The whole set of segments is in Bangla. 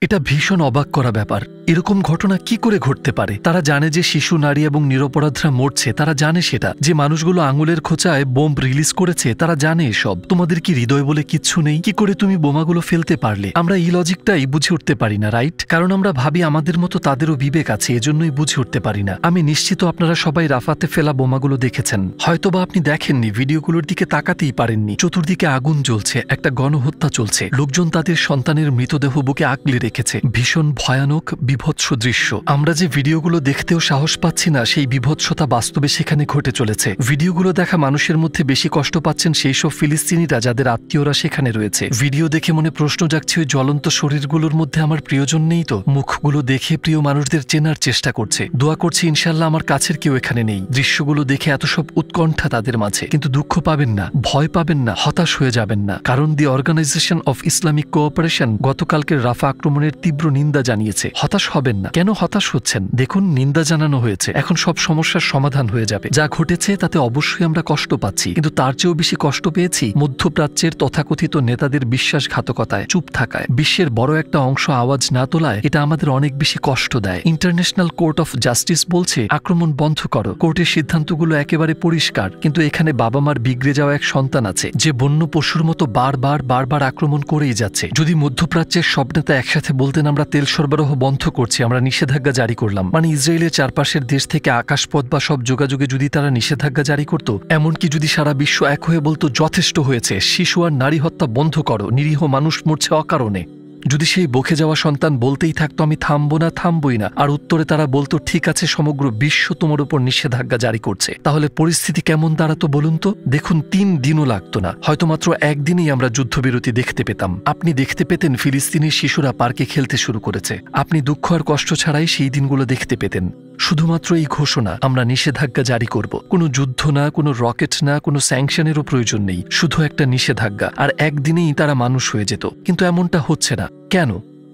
এটা ভীষণ অবাক করা ব্যাপার। এরকম ঘটনা কি করে ঘটতে পারে? তারা জানে যে শিশু, নারী এবং নিরপরাধরা মরছে, তারা জানে সেটা। যে মানুষগুলো আঙুলের খোঁচায় বোম্ব রিলিজ করেছে তারা জানে এসব। তোমাদের কি হৃদয় বলে কিচ্ছু নেই? কি করে তুমি বোমাগুলো ফেলতে পারলে? আমরা এই লজিকটাই বুঝে উঠতে পারি না, রাইট? কারণ আমরা ভাবি আমাদের মতো তাদেরও বিবেক আছে, এজন্যই বুঝে উঠতে পারি না। আমি নিশ্চিত আপনারা সবাই রাফাতে ফেলা বোমাগুলো দেখেছেন। হয়তোবা আপনি দেখেননি, ভিডিওগুলোর দিকে তাকাতেই পারেননি। চতুর্দিকে আগুন জ্বলছে, একটা গণহত্যা চলছে, লোকজন তাদের সন্তানের মৃতদেহ বুকে আগলে রেখেছে। ভীষণ ভয়ানক বিভৎস দৃশ্য। আমরা যে ভিডিওগুলো দেখতেও সাহস পাচ্ছি না, সেই বিভৎসতা বাস্তবে সেখানে ঘটে চলেছে। ভিডিওগুলো দেখা মানুষের মধ্যে বেশি কষ্ট পাচ্ছেন সেই সব ফিলিস্তিনিরা যাদের আত্মীয়রা সেখানে রয়েছে। ভিডিও দেখে মনে প্রশ্ন জাগছে, ওই জ্বলন্ত শরীরগুলোর মধ্যে আমার প্রিয়জন নেই তো? মুখগুলো দেখে প্রিয় মানুষদের চেনার চেষ্টা করছে। দোয়া করছে ইনশাল্লাহ আমার কাছের কেউ এখানে নেই। দৃশ্যগুলো দেখে এত সব উৎকণ্ঠা তাদের মাঝে। কিন্তু দুঃখ পাবেন না, ভয় পাবেন না, হতাশ হয়ে যাবেন না, কারণ দি অর্গানাইজেশন অফ ইসলামিক কোঅপারেশন গতকালকের রাফা আক্রমণের তীব্র নিন্দা জানিয়েছে। হতাশ হবেন না। কেন হতাশ হচ্ছেন? দেখুন, নিন্দা জানানো হয়েছে, এখন সব সমস্যার সমাধান হয়ে যাবে। যা ঘটেছে তাতে অবশ্যই আমরা কষ্ট পাচ্ছি, কিন্তু তার চেয়েও বেশি কষ্ট পেয়েছি মধ্যপ্রাচ্যের তথাকথিত নেতাদের বিশ্বাসঘাতকতায়, চুপ থাকায়, বিশ্বের বড় একটা অংশ আওয়াজ না তোলায়। এটা আমাদের অনেক বেশি কষ্ট দেয়। ইন্টারন্যাশনাল কোর্ট অফ জাস্টিস বলছে আক্রমণ বন্ধ করো। কোর্টের সিদ্ধান্তগুলো একেবারে পরিষ্কার, কিন্তু এখানে বাবা মার বিগড়ে যাওয়া এক সন্তান আছে যে বন্য পশুর মতো বারবার আক্রমণ করেই যাচ্ছে। যদি মধ্যপ্রাচ্যের সব নেতা একসাথে বলতেন আমরা তেল সরবরাহ বন্ধ করছি, আমরা নিষেধাজ্ঞা জারি করলাম, মানে ইসরায়েলের চারপাশের দেশ থেকে আকাশপথ বা সব যোগাযোগে যদি তারা নিষেধাজ্ঞা জারি করত, এমনকি যদি সারা বিশ্ব এক হয়ে বলতো যথেষ্ট হয়েছে, শিশু আর নারী হত্যা বন্ধ করো, নিরীহ মানুষ মরছে অকারণে, যদি সেই বকে যাওয়া সন্তান বলতেই থাকতো আমি থামবো না, থামবই না, আর উত্তরে তারা বলতো ঠিক আছে সমগ্র বিশ্ব তোমার উপর নিষেধাজ্ঞা জারি করছে, তাহলে পরিস্থিতি কেমন দাঁড়াতো বলুন তো? দেখুন, 3 দিনও লাগতো না, হয়তো মাত্র একদিনেই আমরা যুদ্ধবিরতি দেখতে পেতাম। আপনি দেখতে পেতেন ফিলিস্তিনের শিশুরা পার্কে খেলতে শুরু করেছে। আপনি দুঃখ আর কষ্ট ছাড়াই সেই দিনগুলো দেখতে পেতেন। শুধুমাত্র এই ঘোষণা, আমরা নিষেধাজ্ঞা জারি করব। কোনো যুদ্ধ না, কোনো রকেট না, কোনো স্যাংশনেরও প্রয়োজন নেই, শুধু একটা নিষেধাজ্ঞা, আর একদিনেই তারা মানুষ হয়ে যেত। কিন্তু এমনটা হচ্ছে না কেন?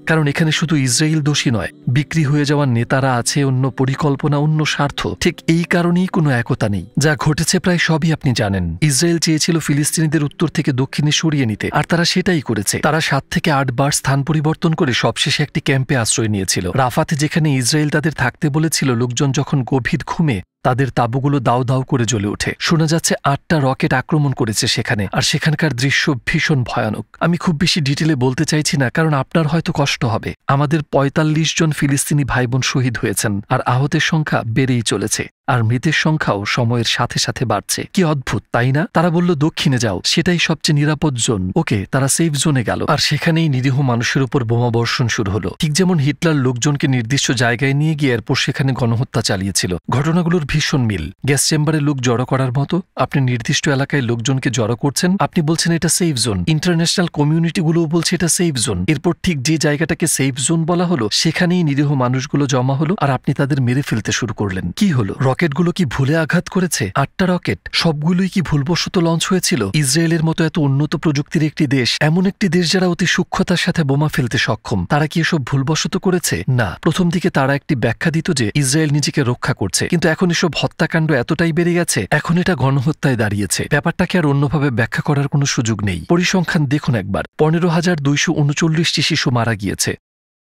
কারণ এখানে শুধু ইসরায়েল দোষী নয়, বিক্রি হয়ে যাওয়া নেতারা আছে, অন্য পরিকল্পনা, অন্য স্বার্থ। ঠিক এই কারণেই কোনো একতা নেই। যা ঘটেছে প্রায় সবই আপনি জানেন। ইসরায়েল চেয়েছিল ফিলিস্তিনিদের উত্তর থেকে দক্ষিণে সরিয়ে নিতে, আর তারা সেটাই করেছে। তারা 7 থেকে 8 বার স্থান পরিবর্তন করে সবশেষে একটি ক্যাম্পে আশ্রয় নিয়েছিল। রাফাতে, যেখানে ইসরায়েল তাদের থাকতে বলেছিল, লোকজন যখন গভীর ঘুমে, তাদের তাঁবুগুলো দাউ দাউ করে জ্বলে ওঠে। শোনা যাচ্ছে 8টা রকেট আক্রমণ করেছে সেখানে, আর সেখানকার দৃশ্য ভীষণ ভয়ানক। আমি খুব বেশি ডিটেলে বলতে চাইছি না, কারণ আপনার হয়তো কষ্ট হবে। আমাদের 45 জন ফিলিস্তিনি ভাই বোন শহীদ হয়েছেন, আর আহতের সংখ্যা বেড়েই চলেছে, আর মৃতের সংখ্যাও সময়ের সাথে সাথে বাড়ছে। কি অদ্ভুত, তাই না? তারা বলল দক্ষিণে যাও, সেটাই সবচেয়ে নিরাপদ জোন। ওকে, তারা সেফ জোনে গেল, আর সেখানেই নিরীহ মানুষের উপর বোমা বর্ষণ শুরু হলো। ঠিক যেমন হিটলার লোকজনকে নির্দিষ্ট জায়গায় নিয়ে গিয়ে এরপর সেখানে গণহত্যা চালিয়েছিল। ঘটনাগুলোর ভীষণ মিল। গ্যাস চেম্বারে লোক জড়ো করার মতো। আপনি নির্দিষ্ট এলাকায় লোকজনকে জড়ো করছেন, আপনি বলছেন এটা সেফ জোন, ইন্টারন্যাশনাল কমিউনিটিগুলোও বলছে এটা সেফ জোন। এরপর ঠিক যে জায়গাটাকে সেফ জোন বলা হলো, সেখানেই নিরীহ মানুষগুলো জমা হলো, আর আপনি তাদের মেরে ফেলতে শুরু করলেন। কি হলো? রকেটগুলো কি ভুলে আঘাত করেছে? 8টা রকেট, সবগুলোই কি ভুলবশত লঞ্চ হয়েছিল? ইসরায়েলের মতো এত উন্নত প্রযুক্তির একটি দেশ, এমন একটি দেশ যারা অতি সূক্ষ্মতার সাথে বোমা ফেলতে সক্ষম, তারা কি এসব ভুলবশত করেছে? না, প্রথম দিকে তারা একটি ব্যাখ্যা দিত যে ইসরায়েল নিজেকে রক্ষা করছে, কিন্তু এখন এসব হত্যাকাণ্ড এতটাই বেড়ে গেছে, এখন এটা গণহত্যায় দাঁড়িয়েছে। ব্যাপারটাকে আর অন্যভাবে ব্যাখ্যা করার কোনো সুযোগ নেই। পরিসংখ্যান দেখুন একবার। 15,239টি শিশু মারা গিয়েছে,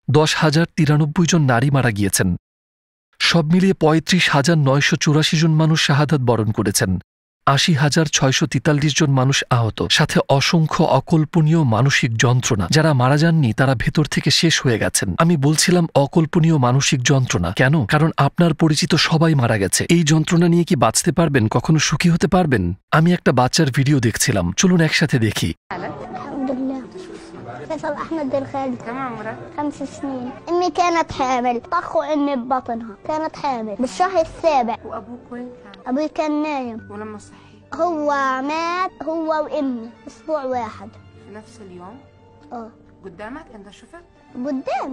10,093 জন নারী মারা গিয়েছেন, সব মিলিয়ে 35,984 জন মানুষ শাহাদাত বরণ করেছেন, 80,643 জন মানুষ আহত, সাথে অসংখ্য অকল্পনীয় মানসিক যন্ত্রণা। যারা মারা যাননি তারা ভেতর থেকে শেষ হয়ে গেছেন। আমি বলছিলাম অকল্পনীয় মানসিক যন্ত্রণা কেন? কারণ আপনার পরিচিত সবাই মারা গেছে। এই যন্ত্রণা নিয়ে কি বাঁচতে পারবেন? কখনো সুখী হতে পারবেন? আমি একটা বাচ্চার ভিডিও দেখছিলাম, চলুন একসাথে দেখি। فيصل أحمد الخالد. كم عمرك؟ 5 سنين. أمي كانت حامل، طخوا أمي ببطنها، كانت حامل بالشهر السابع. وأبوك وين كان؟ أبوي كان نايم. ولما صحي؟ هو مات هو وأمي أسبوع واحد. في نفس اليوم؟ قدامك أنت شفت؟ قدام.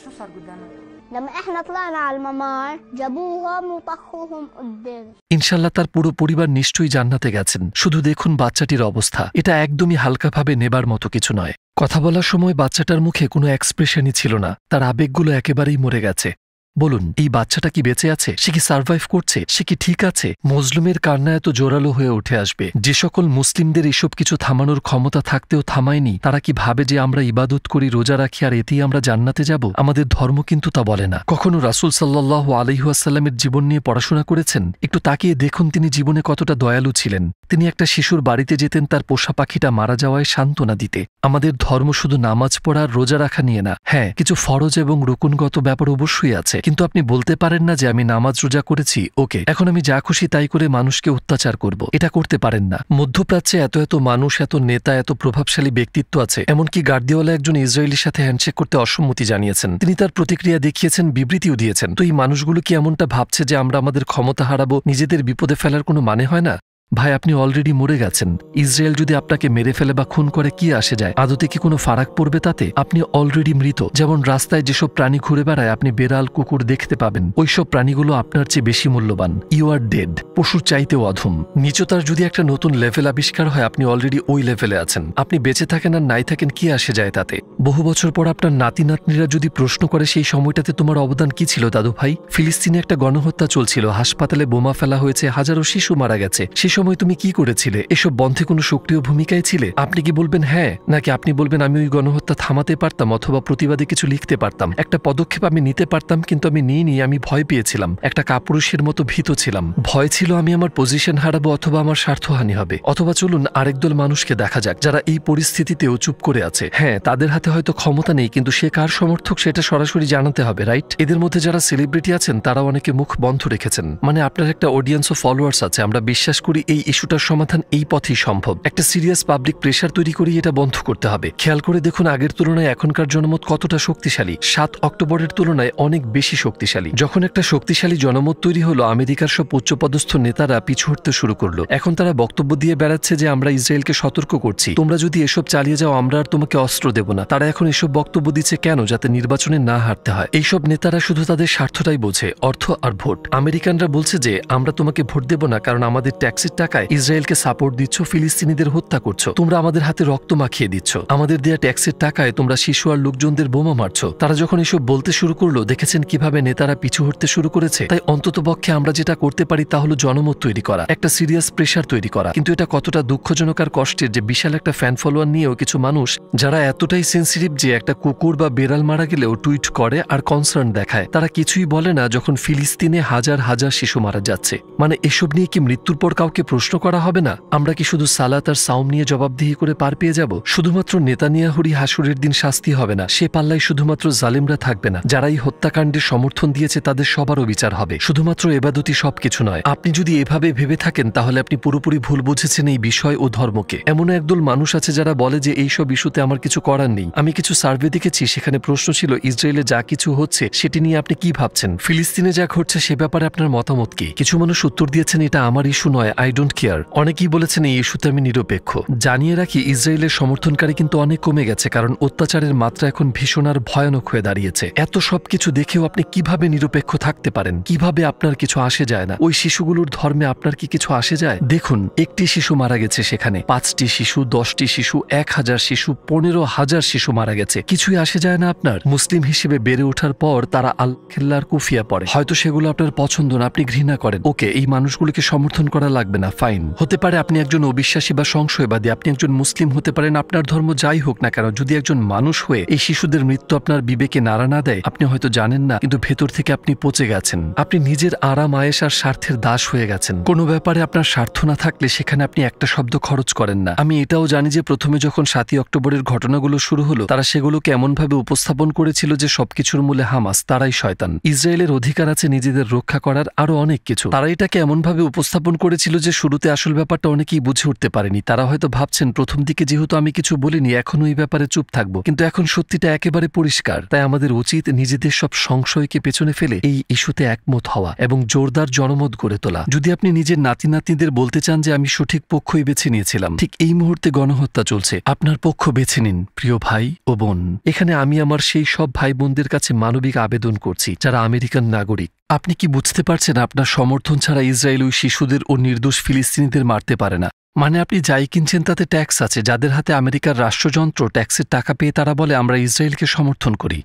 شو صار قدامك؟ لما احنا طلعنا على الممر جابوهم وطخوهم قدام. ইনশাল্লাহ তার পুরো পরিবার নিশ্চয়ই জান্নাতে গেছেন। শুধু দেখুন বাচ্চাটির অবস্থা। এটা একদমই হালকাভাবে নেবার মতো কিছু নয়। কথা বলার সময় বাচ্চাটার মুখে কোনো এক্সপ্রেশনই ছিল না, তার আবেগগুলো একেবারেই মরে গেছে। বলুন, এই বাচ্চাটা কি বেঁচে আছে? সে কি সার্ভাইভ করছে? সে কি ঠিক আছে? মজলুমের কান্না এত জোরালো হয়ে উঠে আসবে। যে সকল মুসলিমদের এসব কিছু থামানোর ক্ষমতা থাকতেও থামায়নি, তারা কি ভাবে যে আমরা ইবাদত করি, রোজা রাখি আর এতেই আমরা জান্নাতে যাব? আমাদের ধর্ম কিন্তু তা বলে না। কখনো রাসূল সাল্লাল্লাহু আলাইহি ওয়াসাল্লামের জীবন নিয়ে পড়াশোনা করেছেন? একটু তাকিয়ে দেখুন তিনি জীবনে কতটা দয়ালু ছিলেন। তিনি একটা শিশুর বাড়িতে যেতেন তার পোষা পাখিটা মারা যাওয়ায় সান্ত্বনা দিতে। আমাদের ধর্ম শুধু নামাজ পড়া আর রোজা রাখা নিয়ে না। হ্যাঁ, কিছু ফরজ এবং রুকুনগত ব্যাপার অবশ্যই আছে, কিন্তু আপনি বলতে পারেন না যে আমি নামাজ রোজা করেছি, ওকে এখন আমি যা খুশি তাই করে মানুষকে অত্যাচার করব। এটা করতে পারেন না। মধ্যপ্রাচ্যে এত এত মানুষ, এত নেতা, এত প্রভাবশালী ব্যক্তিত্ব আছে, এমনকি গার্দিওলা একজন ইসরায়েলির সাথে হ্যান্ডশেক করতে অসম্মতি জানিয়েছেন। তিনি তার প্রতিক্রিয়া দেখিয়েছেন, বিবৃতিও দিয়েছেন। তো এই মানুষগুলো কি এমনটা ভাবছে যে আমরা আমাদের ক্ষমতা হারাবো, নিজেদের বিপদে ফেলার কোনো মানে হয় না? ভাই, আপনি অলরেডি মরে গেছেন। ইসরায়েল যদি আপনাকে মেরে ফেলে বা খুন করে কি আসে যায়? আদতে কি কোনো ফারাক পড়বে তাতে? আপনি অলরেডি মৃত। যেমন রাস্তায় যেসব প্রাণী ঘুরে বেড়ায়, আপনি বেড়াল, কুকুর দেখতে পাবেন, ওইসব প্রাণীগুলো আপনার চেয়ে বেশি মূল্যবান। You are dead. পশুর চাইতেও অধম। নিচতার যদি একটা নতুন লেভেল আবিষ্কার হয়, আপনি অলরেডি ওই লেভেলে আছেন। আপনি বেঁচে থাকেন আর নাই থাকেন, কি আসে যায় তাতে? বহু বছর পর আপনার নাতি নাতনিরা যদি প্রশ্ন করে সেই সময়টাতে তোমার অবদান কি ছিল দাদু ভাই? ফিলিস্তিনে একটা গণহত্যা চলছিল, হাসপাতালে বোমা ফেলা হয়েছে, হাজারো শিশু মারা গেছে, সে সময় তুমি কি করেছিলে? এসব বন্ধে কোনো সক্রিয় ভূমিকায় ছিলে? আপনি কি বলবেন হ্যাঁ, নাকি আপনি বলবেন আমি ওই গণহত্যা থামাতে পারতাম অথবা প্রতিবাদে কিছু লিখতে পারতাম, একটা পদক্ষেপ আমি নিতে পারতাম, কিন্তু আমি নিইনি, আমি ভয় পেয়েছিলাম, একটা কাপুরুষের মতো ভীত ছিলাম, ভয় ছিল আমি আমার পজিশন হারাবো অথবা আমার স্বার্থহানি হবে। অথবা চলুন আরেক দল মানুষকে দেখা যাক যারা এই পরিস্থিতিতেও চুপ করে আছে। হ্যাঁ, তাদের হাতে হয়তো ক্ষমতা নেই, কিন্তু সে কার সমর্থক সেটা সরাসরি জানাতে হবে, রাইট? এদের মধ্যে যারা সেলিব্রিটি আছেন তারাও অনেকে মুখ বন্ধ রেখেছেন। মানে আপনার একটা অডিয়েন্স ও ফলোয়ার্স আছে। আমরা বিশ্বাস করি এই ইস্যুটার সমাধান এই পথেই সম্ভব। একটা সিরিয়াস পাবলিক প্রেশার তৈরি করে এটা বন্ধ করতে হবে। খেয়াল করে দেখুন আগের তুলনায় এখনকার জনমত কতটা শক্তিশালী। 7 অক্টোবরের তুলনায় অনেক বেশি শক্তিশালী। যখন একটা শক্তিশালী জনমত তৈরি হলো, আমেরিকার সব উচ্চপদস্থ নেতারা পিছু হটতে শুরু করলো। এখন তারা বক্তব্য দিয়ে বেড়াচ্ছে যে আমরা ইসরায়েলকে সতর্ক করছি, তোমরা যদি এসব চালিয়ে যাও আমরা আর তোমাকে অস্ত্র দেব না। তারা এখন এসব বক্তব্য দিচ্ছে কেন? যাতে নির্বাচনে না হারতে হয়। এইসব নেতারা শুধু তাদের স্বার্থটাই বোঝে, অর্থ আর ভোট। আমেরিকানরা বলছে যে আমরা তোমাকে ভোট দেব না কারণ আমাদের ট্যাক্সের টাকায় ইসরায়েলকে সাপোর্ট দিচ্ছ, ফিলিস্তিনিদের হত্যা করছো, তোমরা আমাদের হাতে রক্ত মাখিয়ে দিচ্ছ, আমাদের দেয়া ট্যাক্সের টাকায় তোমরা শিশু আর লোকজনদের বোমা মারছো। তারা যখন এসব বলতে শুরু করলো, দেখেছেন কিভাবে নেতারা পিছু হটতে শুরু করেছে। তাই অন্ততপক্ষে আমরা যেটা করতে পারি তা হলো জনমত তৈরি করা, একটা সিরিয়াস প্রেশার তৈরি করা। কিন্তু এটা কতটা দুঃখজনক আর কষ্টের যে বিশাল একটা ফ্যান ফলোয়ার নিয়েও কিছু মানুষ যারা এতটাই সেন্সিটিভ যে একটা কুকুর বা বেড়াল মারা গেলেও টুইট করে আর কনসার্ন দেখায়, তারা কিছুই বলে না যখন ফিলিস্তিনে হাজার হাজার শিশু মারা যাচ্ছে। মানে এসব নিয়ে কি মৃত্যুর পর কাউকে প্রশ্ন করা হবে না? আমরা কি শুধু সালাত আর সাওম নিয়ে জবাবদিহি করে পার পেয়ে যাব? শুধুমাত্র নেতানিয়াহুরই হাসুরের দিন শাস্তি হবে না, সে পাল্লায় শুধুমাত্র জালিমরা থাকবে না। যারা এই হত্যাকাণ্ডের সমর্থন দিয়েছে তাদের সবারও বিচার হবে। শুধুমাত্র এবাদতই সবকিছু নয়। আপনি যদি এভাবে ভেবে থাকেন তাহলে আপনি পুরোপুরি ভুল বুঝেছেন এই বিষয় ও ধর্মকে। এমন একদল মানুষ আছে যারা বলে যে এইসব ইস্যুতে আমার কিছু করার নেই। আমি কিছু সার্ভে দেখেছি, সেখানে প্রশ্ন ছিল ইসরায়েলে যা কিছু হচ্ছে সেটি নিয়ে আপনি কি ভাবছেন, ফিলিস্তিনে যা ঘটছে সে ব্যাপারে আপনার মতামত কি? কিছু মানুষ উত্তর দিয়েছেন এটা আমার ইস্যু নয়, আই ডোন্ট কেয়ার। অনেকেই বলেছেন এই ইস্যুতে আমি নিরপেক্ষ। জানিয়ে রাখি ইসরায়েলের সমর্থনকারী কিন্তু অনেক কমে গেছে, কারণ অত্যাচারের মাত্রা এখন ভীষণ আর ভয়ানক হয়ে দাঁড়িয়েছে। এত সবকিছু দেখেও আপনি কিভাবে নিরপেক্ষ থাকতে পারেন? কিভাবে আপনার কিছু আসে যায় না? ওই শিশুগুলোর ধর্মে আপনার কি কিছু আসে যায়? দেখুন, একটি শিশু মারা গেছে, সেখানে 5টি শিশু, 10টি শিশু, 1000 শিশু, 15,000 শিশু মারা গেছে, কিছুই আসে যায় না আপনার? মুসলিম হিসেবে বেড়ে ওঠার পর তারা আল খেল্লার কুফিয়া পড়ে, হয়তো সেগুলো আপনার পছন্দ না, আপনি ঘৃণা করেন, ওকে এই মানুষগুলোকে সমর্থন করা লাগবে না, ফাইন। হতে পারে আপনি একজন অবিশ্বাসী বা সংশয়বাদী, আপনি একজন মুসলিম হতে পারেন, আপনার ধর্ম যাই হোক না কেন, যদি একজন মানুষ হয়ে এই শিশুদের মৃত্যু আপনার বিবেকে নাড়া না দেয়, আপনি হয়তো জানেন না, কিন্তু ভেতর থেকে আপনি পচে গেছেন। আপনি নিজের আরাম আয়েশ আর স্বার্থের দাস হয়ে গেছেন। কোনো ব্যাপারে আপনার স্বার্থ না থাকলে সেখানে আপনি একটা শব্দ খরচ করেন না। আমি এটাও জানি যে প্রথমে যখন 7ই অক্টোবরের ঘটনাগুলো শুরু হলো, তারা সেগুলোকে এমনভাবে উপস্থাপন করেছিল যে সবকিছুর মূলে হামাস, তারাই শয়তান। ইসরায়েলের অধিকার আছে নিজেদের রক্ষা করার, আরো অনেক কিছু। তারা এটাকে এমনভাবে উপস্থাপন করেছিল যে শুরুতে আসল ব্যাপারটা অনেকেই বুঝে উঠতে পারেনি। তারা হয়তো ভাবছেন প্রথম দিকে যেহেতু আমি কিছু বলিনি এখনো এই ব্যাপারে চুপ থাকবো, কিন্তু এখন সত্যিটা একেবারে পরিষ্কার। তাই আমাদের উচিত নিজেদের সব সংশয়কে পেছনে ফেলে এই ইস্যুতে একমত হওয়া এবং জোরদার জনমত গড়ে তোলা। যদি আপনি নিজের নাতি নাতনিদের বলতে চান যে আমি সঠিক পক্ষই বেছে নিয়েছিলাম, ঠিক এই মুহূর্তে গণহত্যা চলছে, আপনার পক্ষ বেছে নিন প্রিয় ভাই ও বোন। এখানে আমি আমার সেই সব ভাই বোনদের কাছে মানবিক আবেদন করছি যারা আমেরিকান নাগরিক। আপনি কি বুঝতে পারছেন আপনার সমর্থন ছাড়া ইসরায়েল ওই শিশুদের ও নির্দোষ ফিলিস্তিনিদের মারতে পারে না? মানে আপনি যাই কিনছেন তাতে ট্যাক্স আছে। যাদের হাতে আমেরিকার রাষ্ট্রযন্ত্র, ট্যাক্সের টাকা পেয়ে তারা বলে আমরা ইসরায়েলকে সমর্থন করি।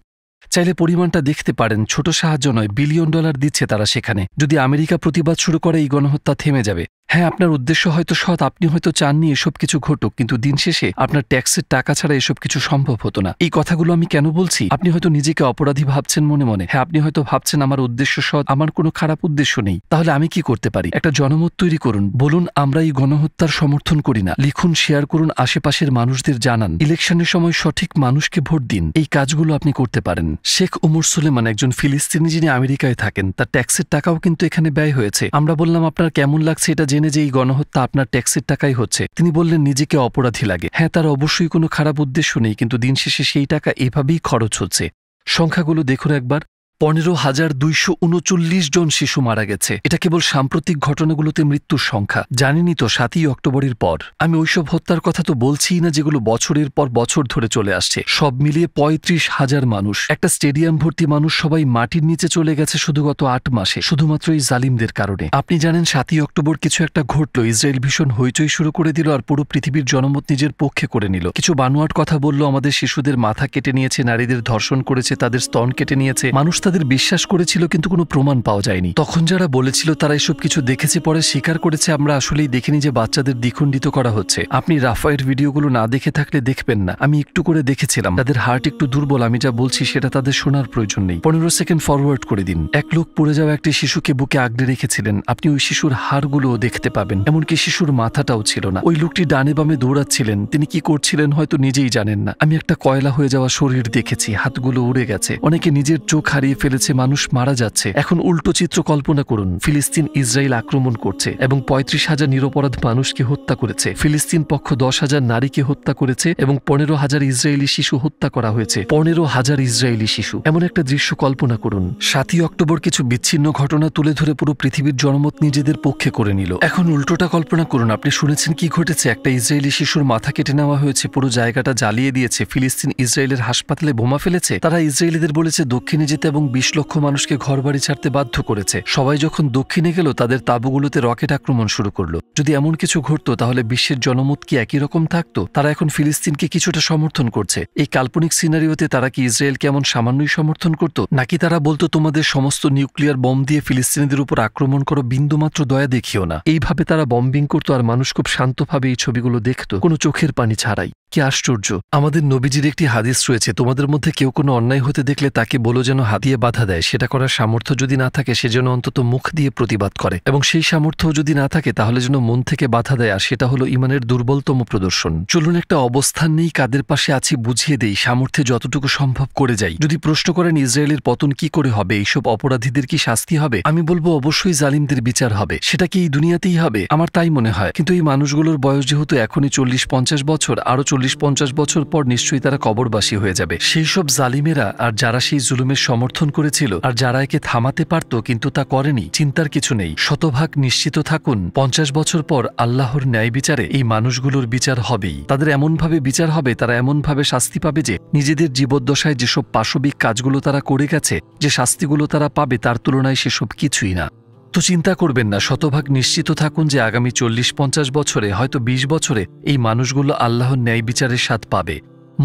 চাইলে পরিমাণটা দেখতে পারেন, ছোট সাহায্য নয়, বিলিয়ন ডলার দিচ্ছে তারা সেখানে। যদি আমেরিকা প্রতিবাদ শুরু করে এই গণহত্যা থেমে যাবে। হ্যাঁ, আপনার উদ্দেশ্য হয়তো সৎ, আপনি হয়তো চাননি এসব কিছু ঘটুক, কিন্তু দিন শেষে আপনার ট্যাক্সের টাকা ছাড়া এসব কিছু সম্ভব হতো না। এই কথাগুলো আমি কেন বলছি? আপনি হয়তো নিজেকে অপরাধী ভাবছেন মনে মনে। হ্যাঁ, আপনি হয়তো ভাবছেন আমার উদ্দেশ্য সৎ, আমার কোনো খারাপ উদ্দেশ্য নেই। তাহলে আমি কি করতে পারি? একটা জনমত তৈরি করুন, বলুন আমরা এই গণহত্যার সমর্থন করি না। লিখুন, শেয়ার করুন, আশেপাশের মানুষদের জানান। ইলেকশনের সময় সঠিক মানুষকে ভোট দিন। এই কাজগুলো আপনি করতে পারেন। শেখ উমর সুলেমান একজন ফিলিস্তিনি যিনি আমেরিকায় থাকেন, তার ট্যাক্সের টাকাও কিন্তু এখানে ব্যয় হয়েছে। আমরা বললাম আপনার কেমন লাগছে এটা জেনে যে এই গণহত্যা আপনার ট্যাক্সের টাকাই হচ্ছে। তিনি বললেন নিজেকে অপরাধী লাগে। হ্যাঁ, তার অবশ্যই কোনো খারাপ উদ্দেশ্য নেই, কিন্তু দিন শেষে সেই টাকা এভাবেই খরচ হচ্ছে। সংখ্যাগুলো দেখুন একবার। 15,239 জন শিশু মারা গেছে। এটা কেবল সাম্প্রতিক ঘটনাগুলোতে মৃত্যুর সংখ্যা। জানেনই তো 7ই অক্টোবরের পর। আমি ওইসব হত্যার কথা তো বলছিই না যেগুলো বছরের পর বছর ধরে চলে আসছে। সব মিলিয়ে 35,000 মানুষ, একটা স্টেডিয়াম ভর্তি মানুষ সবাই মাটির নিচে চলে গেছে শুধু গত 8 মাসে, শুধুমাত্র এই জালিমদের কারণে। আপনি জানেন 7ই অক্টোবর কিছু একটা ঘটল, ইসরায়েল ভীষণ হইচই শুরু করে দিল আর পুরো পৃথিবীর জনমত নিজের পক্ষে করে নিল। কিছু বানোয়াট কথা বলল, আমাদের শিশুদের মাথা কেটে নিয়েছে, নারীদের ধর্ষণ করেছে, তাদের স্তন কেটে নিয়েছে। মানুষ তাদের বিশ্বাস করেছিল, কিন্তু কোনো প্রমাণ পাওয়া যায়নি। তখন যারা বলেছিল তারা এসব কিছু দেখেছে, পরে স্বীকার করেছে আমরা আসলেই দেখিনি যে বাচ্চাদের দ্বিখণ্ডিত করা হচ্ছে। আপনি রাফায়ের ভিডিওগুলো না দেখে থাকলে দেখবেন না। আমি একটু করে দেখেছিলাম। তাদের হার্ট একটু দুর্বল, আমি যা বলছি সেটা তাদের শোনার প্রয়োজন নেই। 15 সেকেন্ড ফরওয়ার্ড করে দিন। এক লোক পড়ে যাওয়া একটি শিশুকে বুকে আগলে রেখেছিলেন। আপনি ওই শিশুর হাড়গুলোও দেখতে পাবেন, এমনকি শিশুর মাথাটাও ছিল না। ওই লোকটি ডানে বামে দৌড়াচ্ছিলেন, তিনি কি করছিলেন হয়তো নিজেই জানেন না। আমি একটা কয়লা হয়ে যাওয়া শরীর দেখেছি, হাতগুলো উড়ে গেছে, অনেকে নিজের চোখ হারিয়ে ফেলেছে, মানুষ মারা যাচ্ছে। এখন উল্টো চিত্র কল্পনা করুন, ফিলিস্তিন ইসরায়েল আক্রমণ করছে এবং 35,000 নিরপরাধ মানুষকে হত্যা করেছে। ফিলিস্তিন পক্ষ 10,000 নারীকে হত্যা করেছে এবং 15,000 ইসরায়েলি শিশু হত্যা করা হয়েছে। 15,000 ইসরায়েলি শিশু। এমন একটা দৃশ্য কল্পনা করুন। 7ই অক্টোবর কিছু বিচ্ছিন্ন ঘটনা তুলে ধরে পুরো পৃথিবীর জনমত নিজেদের পক্ষে করে নিল। এখন উল্টোটা কল্পনা করুন। আপনি শুনেছেন কি ঘটেছে? একটা ইসরায়েলি শিশুর মাথা কেটে নেওয়া হয়েছে, পুরো জায়গাটা জ্বালিয়ে দিয়েছে। ফিলিস্তিন ইসরায়েলের হাসপাতালে বোমা ফেলেছে। তারা ইসরায়েলিদের বলেছে দক্ষিণে যেতে এবং 20 লক্ষ মানুষকে ঘরবাড়ি ছাড়তে বাধ্য করেছে। সবাই যখন দক্ষিণে গেল, তাদের তাঁবুগুলোতে রকেট আক্রমণ শুরু করলো। যদি এমন কিছু ঘটতো তাহলে বিশ্বের জনমত কি একই রকম থাকতো? তারা এখন ফিলিস্তিনকে কিছুটা সমর্থন করছে। এই কাল্পনিক সিনারিওতে তারা কি ইসরায়েলকে এমন সামান্যই সমর্থন করত? নাকি তারা বলতো তোমাদের সমস্ত নিউক্লিয়ার বম দিয়ে ফিলিস্তিনিদের উপর আক্রমণ করো, বিন্দুমাত্র দয়া দেখিও না? এইভাবে তারা বম্বিং করতো আর মানুষ খুব শান্তভাবে এই ছবিগুলো দেখতো, কোনো চোখের পানি ছাড়াই। কি আশ্চর্য! আমাদের নবীজির একটি হাদিস রয়েছে, তোমাদের মধ্যে কেউ কোনো অন্যায় হতে দেখলে তাকে বলো যেন হাত দিয়ে বাধা দেয়। সেটা করার সামর্থ্য যদি না থাকে সেজন্য অন্তত মুখ দিয়ে প্রতিবাদ করে, এবং সেই সামর্থ্য যদি না থাকে তাহলে যেন মন থেকে বাধা দেয়, আর সেটা হলো ইমানের দুর্বলতম প্রদর্শন। চলুন একটা অবস্থান নেই, কাদের পাশে আছি বুঝিয়ে দেই, সামর্থ্যে যতটুকু সম্ভব করে যাই। যদি প্রশ্ন করেন ইসরায়েলের পতন কি করে হবে, এইসব অপরাধীদের কি শাস্তি হবে, আমি বলবো অবশ্যই জালিমদের বিচার হবে। সেটা কি এই দুনিয়াতেই হবে? আমার তাই মনে হয়। কিন্তু এই মানুষগুলোর বয়স যেহেতু এখনই 40-50 বছর, আরো 40-50 বছর পর নিশ্চয়ই তারা কবরবাসী হয়ে যাবে। সেই সব জালিমেরা আর যারা সেই জুলুমের সমর্থন করেছিল আর যারা একে থামাতে পারত কিন্তু তা করেনি, চিন্তার কিছু নেই। শতভাগ নিশ্চিত থাকুন 50 বছর পর আল্লাহর ন্যায় বিচারে এই মানুষগুলোর বিচার হবেই। তাদের এমনভাবে বিচার হবে, তারা এমনভাবে শাস্তি পাবে যে নিজেদের জীবদ্দশায় যেসব পাশবিক কাজগুলো তারা করে গেছে, যে শাস্তিগুলো তারা পাবে তার তুলনায় সেসব কিছুই না। তো চিন্তা করবেন না, শতভাগ নিশ্চিত থাকুন যে আগামী 40-50 বছরে, হয়তো 20 বছরে এই মানুষগুলো আল্লাহর ন্যায় বিচারের স্বাদ পাবে।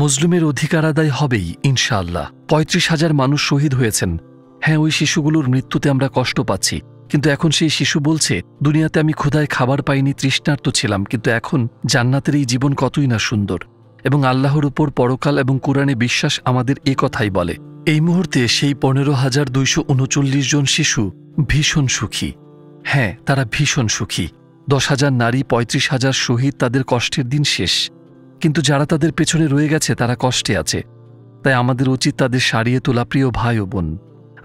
মজলুমের অধিকার আদায় হবেই ইনশাআল্লাহ। 35,000 মানুষ শহীদ হয়েছেন। হ্যাঁ, ওই শিশুগুলোর মৃত্যুতে আমরা কষ্ট পাচ্ছি, কিন্তু এখন সেই শিশু বলছে দুনিয়াতে আমি ক্ষুধায় খাবার পাইনি, তৃষ্ণার্ত ছিলাম, কিন্তু এখন জান্নাতের এই জীবন কতই না সুন্দর। এবং আল্লাহর উপর পরকাল এবং কুরআনে বিশ্বাস আমাদের এ কথাই বলে। এই মুহূর্তে সেই 15,239 জন শিশু ভীষণ সুখী। হ্যাঁ, তারা ভীষণ সুখী। 10,000 নারী, 35,000 শহীদ, তাদের কষ্টের দিন শেষ। কিন্তু যারা তাদের পেছনে রয়ে গেছে তারা কষ্টে আছে। তাই আমাদের উচিত তাদের সারিয়ে তোলা, প্রিয় ভাই ও বোন।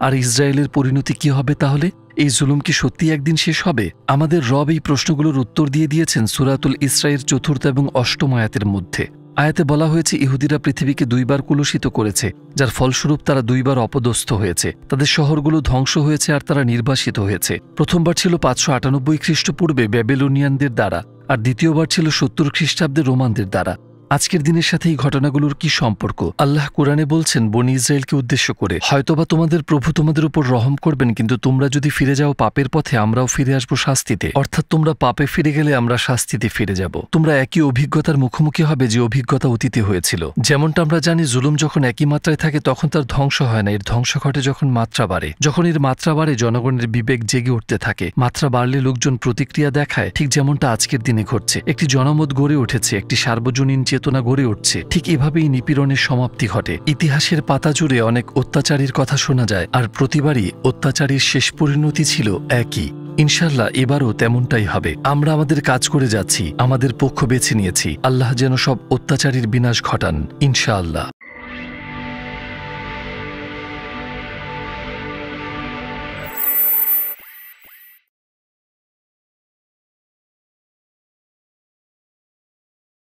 আর ইসরায়েলের পরিণতি কি হবে তাহলে? এই জুলুম কি সত্যি একদিন শেষ হবে? আমাদের রব এই প্রশ্নগুলোর উত্তর দিয়ে দিয়েছেন সূরাতুল ইসরায়ের 4th এবং 8ম আয়াতের মধ্যে। আয়াতে বলা হয়েছে ইহুদিরা পৃথিবীকে 2 বার কুলুষিত করেছে, যার ফলস্বরূপ তারা 2 বার অপদস্থ হয়েছে। তাদের শহরগুলো ধ্বংস হয়েছে আর তারা নির্বাসিত হয়েছে। প্রথমবার ছিল 598 খ্রিস্টপূর্বে ব্যাবিলনিয়ানদের দ্বারা, আর দ্বিতীয়বার ছিল 70 খ্রিস্টাব্দে রোমানদের দ্বারা। আজকের দিনের সাথে এই ঘটনাগুলোর কি সম্পর্ক? আল্লাহ কোরআনে বলছেন বনি ইসরায়েলকে উদ্দেশ্য করে, হয়তোবা তোমাদের প্রভু তোমাদের উপর রহম করবেন, কিন্তু তোমরা যদি ফিরে যাও পাপের পথে আমরাও ফিরে আসবো শাস্তিতে। অর্থাৎ তোমরা পাপে ফিরে গেলে আমরা শাস্তিতে ফিরে যাব। তোমরা একই অভিজ্ঞতার মুখোমুখি হবে যে অভিজ্ঞতা অতীতে হয়েছিল। যেমনটা আমরা জানি জুলুম যখন একই মাত্রায় থাকে তখন তার ধ্বংস হয় না, এর ধ্বংস ঘটে যখন মাত্রা বাড়ে। যখন এর মাত্রা বাড়ে জনগণের বিবেক জেগে উঠতে থাকে। মাত্রা বাড়লে লোকজন প্রতিক্রিয়া দেখায়, ঠিক যেমনটা আজকের দিনে ঘটছে। একটি জনমত গড়ে উঠেছে, একটি সার্বজনীন চেতনা গড়ে উঠছে। ঠিক এভাবেই নিপীড়নের সমাপ্তি ঘটে। ইতিহাসের পাতা জুড়ে অনেক অত্যাচারীর কথা শোনা যায়, আর প্রতিবারই অত্যাচারীর শেষ পরিণতি ছিল একই। ইনশাল্লাহ এবারও তেমনটাই হবে। আমরা আমাদের কাজ করে যাচ্ছি, আমাদের পক্ষ বেছে নিয়েছি। আল্লাহ যেন সব অত্যাচারীর বিনাশ ঘটান ইনশাআল্লাহ।